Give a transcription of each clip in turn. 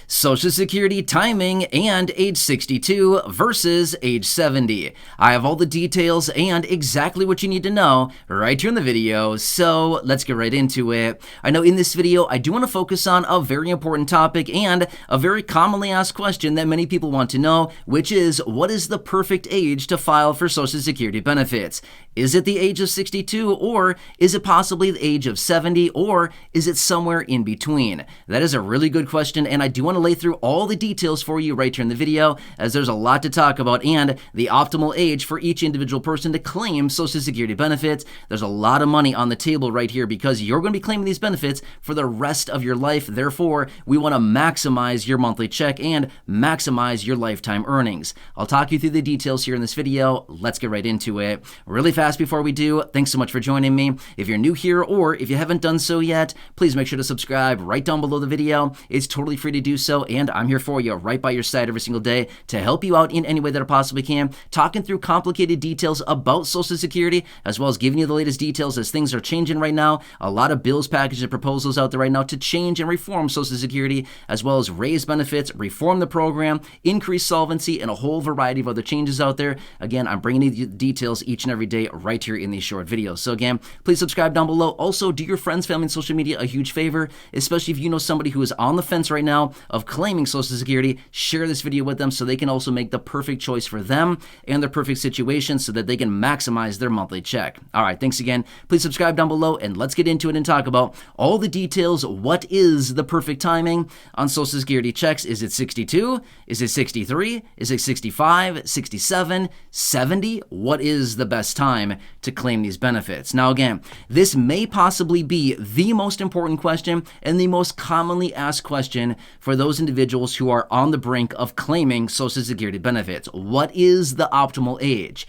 Social Security timing and age 62 versus age 70. I have all the details and exactly what you need to know right here in the video, so let's get right into it. I know in this video, I do want to focus on a very important topic and a very commonly asked question that many people want to know, which is, what is the perfect age to file for Social Security benefits? Is it the age of 62, or is it possibly the age of 70, or is it somewhere in between? That is a really good question, and I do want to lay through all the details for you right here in the video, as there's a lot to talk about, and the optimal age for each individual person to claim Social Security benefits. There's a lot of money on the table right here because you're going to be claiming these benefits for the rest of your life. Therefore, we want to maximize your monthly check and maximize your lifetime earnings. I'll talk you through the details here in this video. Let's get right into it. Really fast before we do, thanks so much for joining me. If you're new here or if you haven't done so yet, please make sure to subscribe right down below the video. It's totally free to do so, and I'm here for you right by your side every single day to help you out in any way that I possibly can, talking through complicated details about Social Security, as well as giving you the latest details as things are changing right now. A lot of bills, packages, and proposals out there right now to change and reform Social Security, as well as raise benefits, reform the program, increase solvency, and a whole variety of other changes out there. Again, I'm bringing you the details each and every day right here in these short videos. So again, please subscribe down below. Also, do your friends, family, and social media a huge favor, especially if you know somebody who is on the fence right now of claiming Social Security. Share this video with them so they can also make the perfect choice for them and their perfect situation so that they can maximize their monthly check. All right, thanks again. Please subscribe down below, and let's get into it and talk about all the details. What is the perfect timing on Social Security checks? Is it 62? Is it 63? Is it 65, 67, 70? What is the best time to claim these benefits? Now again, this may possibly be the most important question and the most commonly asked question for those individuals who are on the brink of claiming Social Security benefits. What is the optimal age?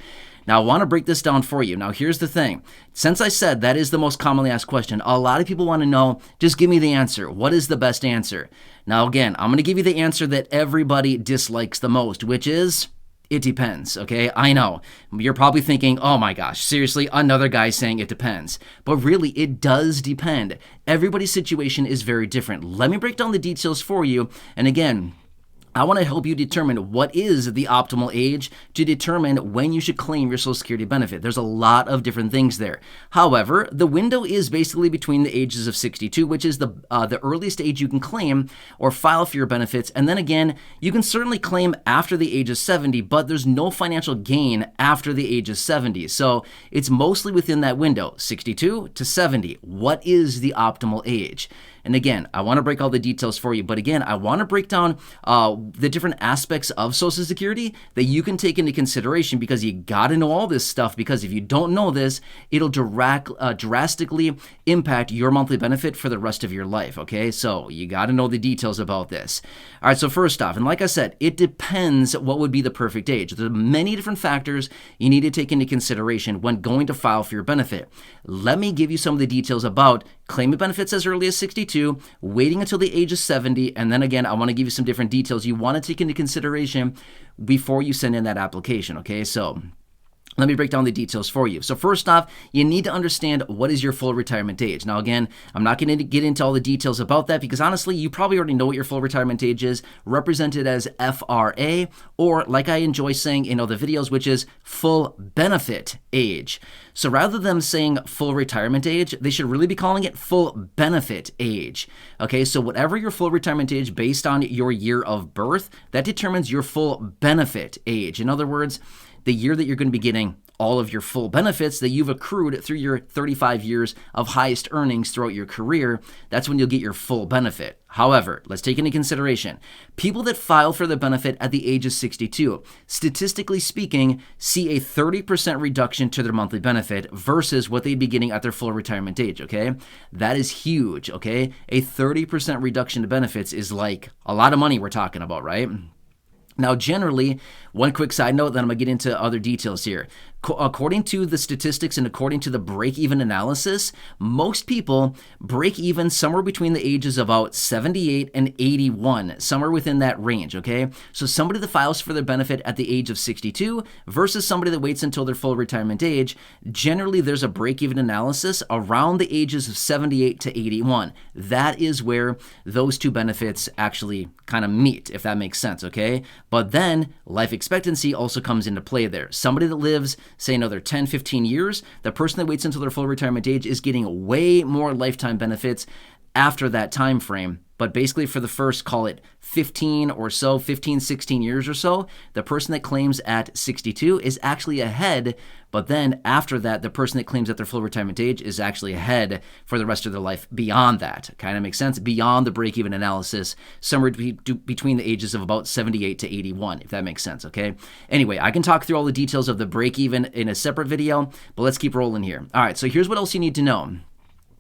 Now, I want to break this down for you. Now, here's the thing. Since I said that is the most commonly asked question, a lot of people want to know, just give me the answer. What is the best answer? Now, again, I'm going to give you the answer that everybody dislikes the most, which is, it depends, okay? I know. You're probably thinking, oh my gosh, seriously, another guy saying it depends. But really, it does depend. Everybody's situation is very different. Let me break down the details for you. And again, I want to help you determine what is the optimal age to determine when you should claim your Social Security benefit. There's a lot of different things there. However, the window is basically between the ages of 62, which is the earliest age you can claim or file for your benefits. And then again, you can certainly claim after the age of 70, but there's no financial gain after the age of 70. So it's mostly within that window, 62 to 70. What is the optimal age? And again, I want to break all the details for you. But again, I want to break down the different aspects of Social Security that you can take into consideration, because you got to know all this stuff, because if you don't know this, it'll drastically impact your monthly benefit for the rest of your life, okay? So you got to know the details about this. All right, so first off, and like I said, it depends what would be the perfect age. There are many different factors you need to take into consideration when going to file for your benefit. Let me give you some of the details about claiming benefits as early as 62, waiting until the age of 70, and then again, I want to give you some different details you want to take into consideration before you send in that application, okay? So let me break down the details for you. So first off, you need to understand what is your full retirement age. Now again, I'm not going to get into all the details about that because honestly, you probably already know what your full retirement age is, represented as FRA, or like I enjoy saying in other videos, which is full benefit age. So rather than saying full retirement age, they should really be calling it full benefit age. Okay, so whatever your full retirement age based on your year of birth, that determines your full benefit age. In other words, the year that you're going to be getting all of your full benefits that you've accrued through your 35 years of highest earnings throughout your career, that's when you'll get your full benefit. However, let's take into consideration, people that file for the benefit at the age of 62, statistically speaking, see a 30% reduction to their monthly benefit versus what they'd be getting at their full retirement age, okay? That is huge, okay? A 30% reduction to benefits is like a lot of money we're talking about, right? Now, generally, one quick side note, then I'm going to get into other details here. According to the statistics and according to the break-even analysis, most people break even somewhere between the ages of about 78 and 81, somewhere within that range, okay? So somebody that files for their benefit at the age of 62 versus somebody that waits until their full retirement age, generally there's a break-even analysis around the ages of 78 to 81. That is where those two benefits actually kind of meet, if that makes sense, okay? But then life expectancy also comes into play there. Somebody that lives, say, another 10, 15 years, the person that waits until their full retirement age is getting way more lifetime benefits after that time frame. But basically for the first, call it 15 or so, 15, 16 years or so, the person that claims at 62 is actually ahead. But then after that, the person that claims at their full retirement age is actually ahead for the rest of their life beyond that. Kind of makes sense? Beyond the break-even analysis, somewhere between the ages of about 78 to 81, if that makes sense, okay? Anyway, I can talk through all the details of the break-even in a separate video, but let's keep rolling here. All right, so here's what else you need to know.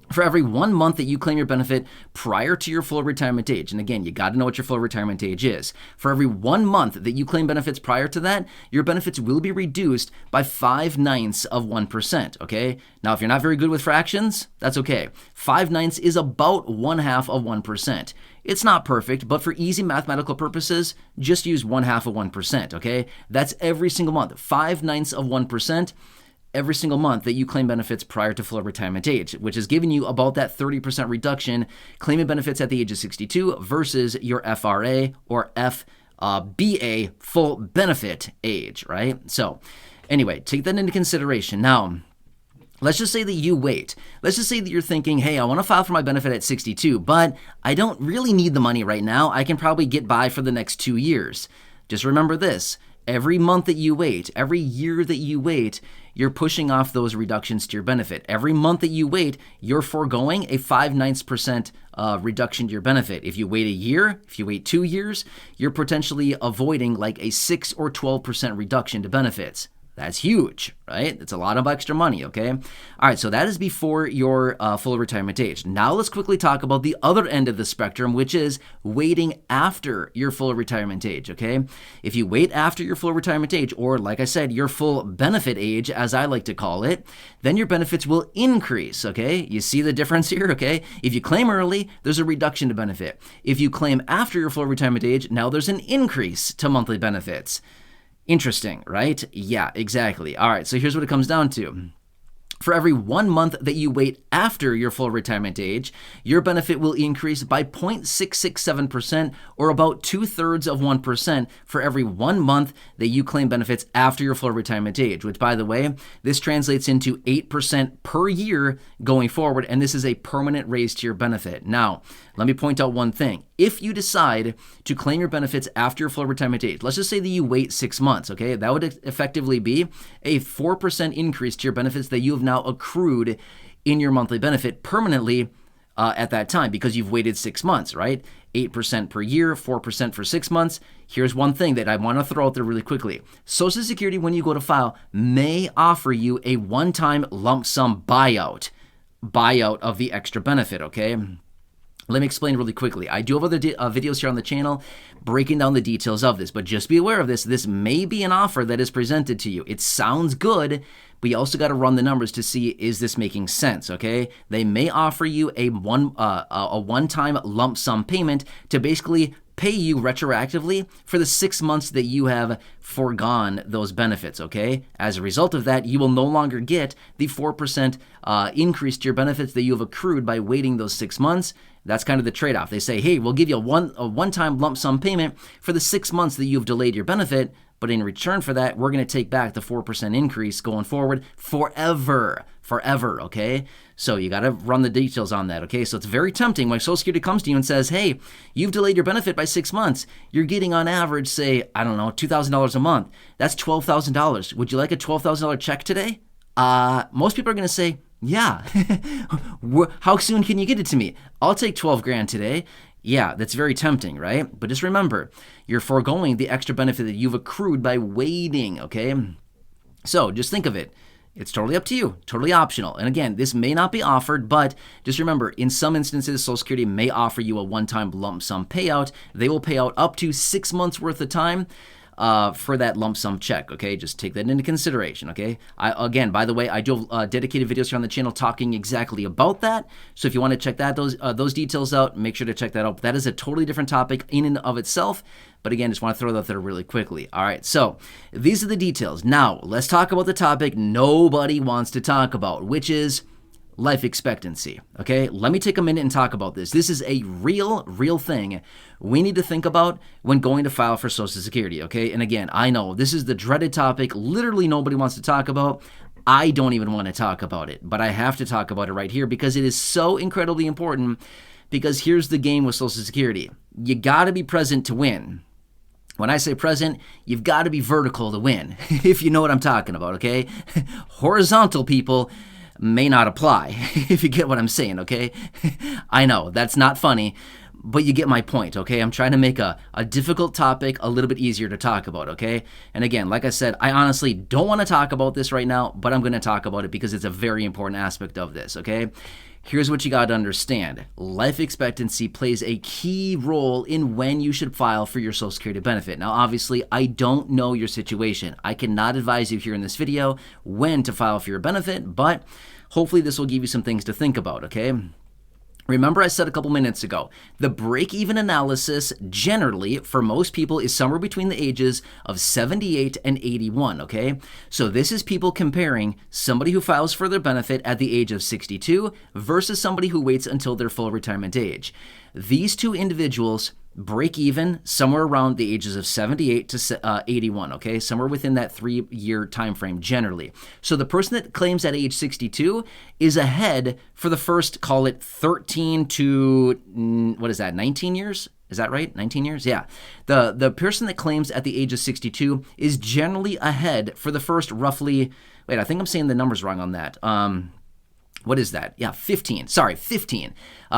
For every 1 month that you claim your benefit prior to your full retirement age, and again, you got to know what your full retirement age is. For every 1 month that you claim benefits prior to that, your benefits will be reduced by 5/9 of 1%, okay? Now, if you're not very good with fractions, that's okay. 5/9 is about 1/2 of 1%. It's not perfect, but for easy mathematical purposes, just use 1/2 of 1%, okay? That's every single month, 5/9 of 1%. Every single month that you claim benefits prior to full retirement age, which is giving you about that 30% reduction claiming benefits at the age of 62 versus your FRA or FBA full benefit age, right? So anyway, take that into consideration. Now, let's just say that you wait. Let's just say that you're thinking, hey, I want to file for my benefit at 62, but I don't really need the money right now. I can probably get by for the next 2 years. Just remember this. Every month that you wait, every year that you wait, you're pushing off those reductions to your benefit. Every month that you wait, you're foregoing a 5/9% reduction to your benefit. If you wait a year, if you wait 2 years, you're potentially avoiding like a 6 or 12% reduction to benefits. That's huge, right? It's a lot of extra money, okay? All right, so that is before your full retirement age. Now let's quickly talk about the other end of the spectrum, which is waiting after your full retirement age, okay? If you wait after your full retirement age, or like I said, your full benefit age, as I like to call it, then your benefits will increase, okay? You see the difference here, okay? If you claim early, there's a reduction to benefit. If you claim after your full retirement age, now there's an increase to monthly benefits. Interesting, right? Yeah, exactly. All right, so here's what it comes down to. For every 1 month that you wait after your full retirement age, your benefit will increase by 0.667%, or about 2/3 of 1% for every 1 month that you claim benefits after your full retirement age, which, by the way, this translates into 8% per year going forward, and this is a permanent raise to your benefit. Now, let me point out one thing. If you decide to claim your benefits after your full retirement age, let's just say that you wait 6 months, okay? That would effectively be a 4% increase to your benefits that you have now accrued in your monthly benefit permanently at that time because you've waited 6 months, right? 8% per year, 4% for 6 months. Here's one thing that I want to throw out there really quickly. Social Security, when you go to file, may offer you a one-time lump sum buyout of the extra benefit, okay? Let me explain really quickly. I do have other videos here on the channel breaking down the details of this, but just be aware of this. This may be an offer that is presented to you. It sounds good, but you also got to run the numbers to see, is this making sense, okay? They may offer you a one-time lump sum payment to basically pay you retroactively for the 6 months that you have foregone those benefits, okay? As a result of that, you will no longer get the 4% increase to your benefits that you have accrued by waiting those 6 months. That's kind of the trade-off. They say, hey, we'll give you a one-time lump sum payment for the 6 months that you've delayed your benefit, but in return for that, we're going to take back the 4% increase going forward forever, okay? So you got to run the details on that, okay? So it's very tempting when Social Security comes to you and says, hey, you've delayed your benefit by 6 months. You're getting on average, say, I don't know, $2,000 a month. That's $12,000. Would you like a $12,000 check today? Most people are going to say, yeah. How soon can you get it to me? I'll take 12 grand today. Yeah, that's very tempting, right? But just remember, you're foregoing the extra benefit that you've accrued by waiting, okay? So just think of it. It's totally up to you, totally optional. And again, this may not be offered, but just remember, in some instances, Social Security may offer you a one-time lump sum payout. They will pay out up to 6 months worth of time. for that lump sum check, okay? Just take that into consideration, okay? Again, by the way, I do have dedicated videos here on the channel talking exactly about that. So if you want to check those details out, make sure to check that out. That is a totally different topic in and of itself. But again, just want to throw that out there really quickly. All right, so these are the details. Now, let's talk about the topic nobody wants to talk about, which is life expectancy, okay? Let me take a minute and talk about this. This is a real thing we need to think about when going to file for Social Security, okay? And again, I know this is the dreaded topic literally nobody wants to talk about. I don't even want to talk about it, but I have to talk about it right here because it is so incredibly important, because here's the game with Social Security. You got to be present to win. When I say present, you've got to be vertical to win, if you know what I'm talking about, okay? Horizontal people may not apply, if you get what I'm saying, okay? I know, that's not funny, but you get my point, okay? I'm trying to make a difficult topic a little bit easier to talk about, okay? And again, like I said, I honestly don't want to talk about this right now, but I'm going to talk about it because it's a very important aspect of this, okay? Here's what you got to understand. Life expectancy plays a key role in when you should file for your Social Security benefit. Now, obviously, I don't know your situation. I cannot advise you here in this video when to file for your benefit, but hopefully this will give you some things to think about, okay? Remember I said a couple minutes ago, the break-even analysis generally for most people is somewhere between the ages of 78 and 81, okay? So this is people comparing somebody who files for their benefit at the age of 62 versus somebody who waits until their full retirement age. These two individuals break even somewhere around the ages of 78 to 81, okay? Somewhere within that 3-year time frame generally. So the person that claims at age 62 is ahead for the first, call it 13 to, 19 years? Is that right? 19 years? Yeah. The person that claims at the age of 62 is generally ahead for the first roughly, I think I'm saying the numbers wrong on that. What is that? Yeah, 15. Sorry, 15.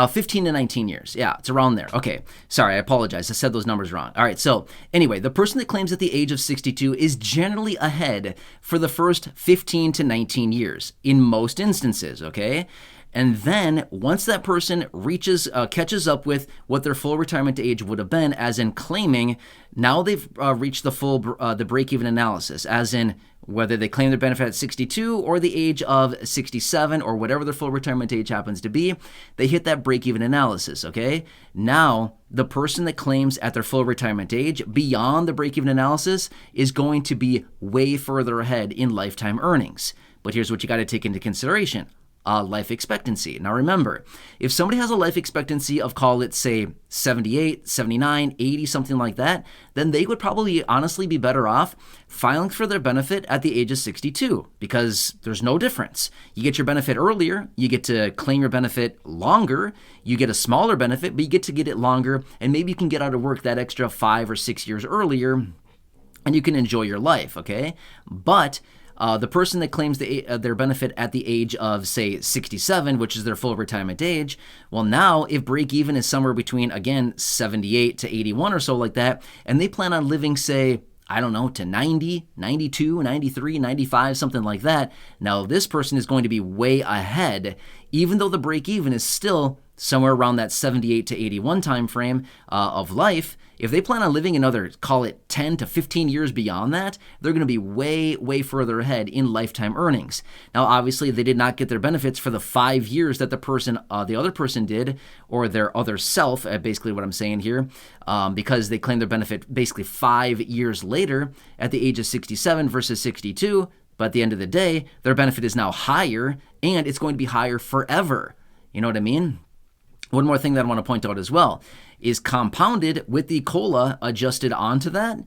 15 to 19 years. Yeah, it's around there. Okay, sorry, I apologize. I said those numbers wrong. All right, so anyway, the person that claims at the age of 62 is generally ahead for the first 15 to 19 years in most instances, okay? And then once that person catches up with what their full retirement age would have been, as in claiming, now they've reached the break-even analysis, as in whether they claim their benefit at 62 or the age of 67 or whatever their full retirement age happens to be, they hit that break-even analysis, okay? Now, the person that claims at their full retirement age beyond the break-even analysis is going to be way further ahead in lifetime earnings. But here's what you got to take into consideration. Life expectancy. Now remember, if somebody has a life expectancy of, call it, say, 78, 79, 80, something like that, then they would probably honestly be better off filing for their benefit at the age of 62 because there's no difference. You get your benefit earlier, you get to claim your benefit longer, you get a smaller benefit, but you get to get it longer, and maybe you can get out of work that extra 5 or 6 years earlier, and you can enjoy your life, okay? But the person that claims their benefit at the age of, say, 67, which is their full retirement age, well, now if break-even is somewhere between, again, 78 to 81 or so like that, and they plan on living, say, I don't know, to 90, 92, 93, 95, something like that, now this person is going to be way ahead, even though the break-even is still somewhere around that 78 to 81 time frame of life. If they plan on living another, call it 10 to 15 years beyond that, they're going to be way further ahead in lifetime earnings. Now, obviously, they did not get their benefits for the 5 years that the other person did, or their other self, basically what I'm saying here, because they claimed their benefit basically 5 years later at the age of 67 versus 62. But at the end of the day, their benefit is now higher, and it's going to be higher forever. You know what I mean? One more thing that I want to point out as well is compounded with the COLA adjusted onto that.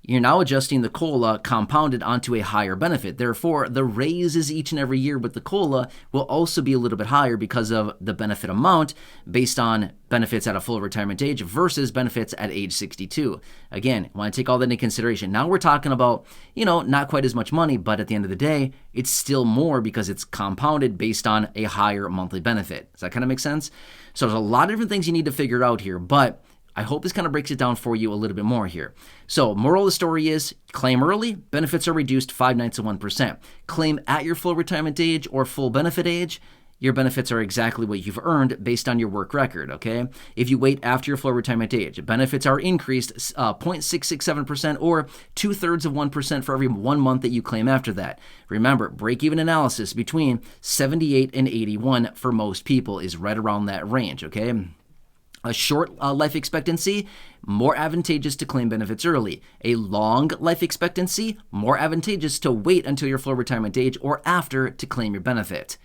You're now adjusting the COLA compounded onto a higher benefit. Therefore, the raises each and every year with the COLA will also be a little bit higher because of the benefit amount based on benefits at a full retirement age versus benefits at age 62. Again, I want to take all that into consideration. Now we're talking about, not quite as much money, but at the end of the day, it's still more because it's compounded based on a higher monthly benefit. Does that kind of make sense? So there's a lot of different things you need to figure out here, but I hope this kind of breaks it down for you a little bit more here. So moral of the story is, claim early, benefits are reduced 5/9 of 1%. Claim at your full retirement age or full benefit age, your benefits are exactly what you've earned based on your work record, okay? If you wait after your full retirement age, benefits are increased 0.667% or 2/3 of 1% for every 1 month that you claim after that. Remember, break-even analysis between 78 and 81 for most people is right around that range, okay? A short life expectancy, more advantageous to claim benefits early. A long life expectancy, more advantageous to wait until your full retirement age or after to claim your benefit.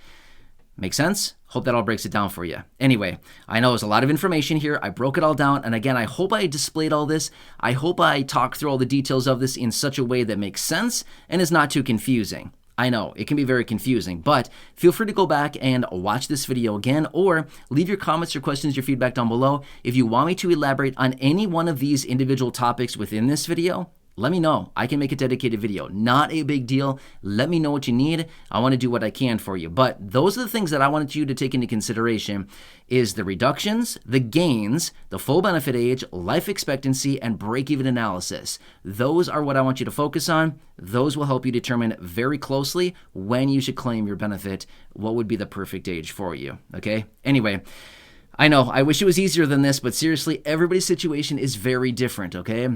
Make sense? Hope that all breaks it down for you. Anyway, I know there's a lot of information here. I broke it all down. And again, I hope I displayed all this. I hope I talked through all the details of this in such a way that makes sense and is not too confusing. I know, it can be very confusing, but feel free to go back and watch this video again or leave your comments, your questions, your feedback down below. If you want me to elaborate on any one of these individual topics within this video, let me know. I can make a dedicated video. Not a big deal. Let me know what you need. I want to do what I can for you. But those are the things that I wanted you to take into consideration is the reductions, the gains, the full benefit age, life expectancy, and break-even analysis. Those are what I want you to focus on. Those will help you determine very closely when you should claim your benefit, what would be the perfect age for you. Okay? Anyway, I know, I wish it was easier than this, but seriously, everybody's situation is very different, okay?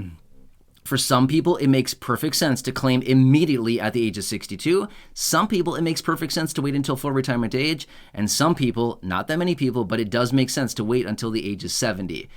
For some people, it makes perfect sense to claim immediately at the age of 62. Some people, it makes perfect sense to wait until full retirement age. And some people, not that many people, but it does make sense to wait until the age of 70.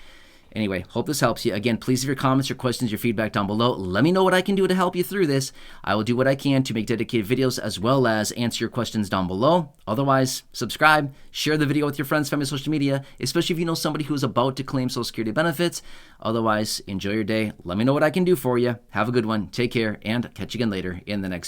Anyway, hope this helps you. Again, please leave your comments, your questions, your feedback down below. Let me know what I can do to help you through this. I will do what I can to make dedicated videos as well as answer your questions down below. Otherwise, subscribe, share the video with your friends, family, social media, especially if you know somebody who is about to claim Social Security benefits. Otherwise, enjoy your day. Let me know what I can do for you. Have a good one. Take care, and catch you again later in the next video.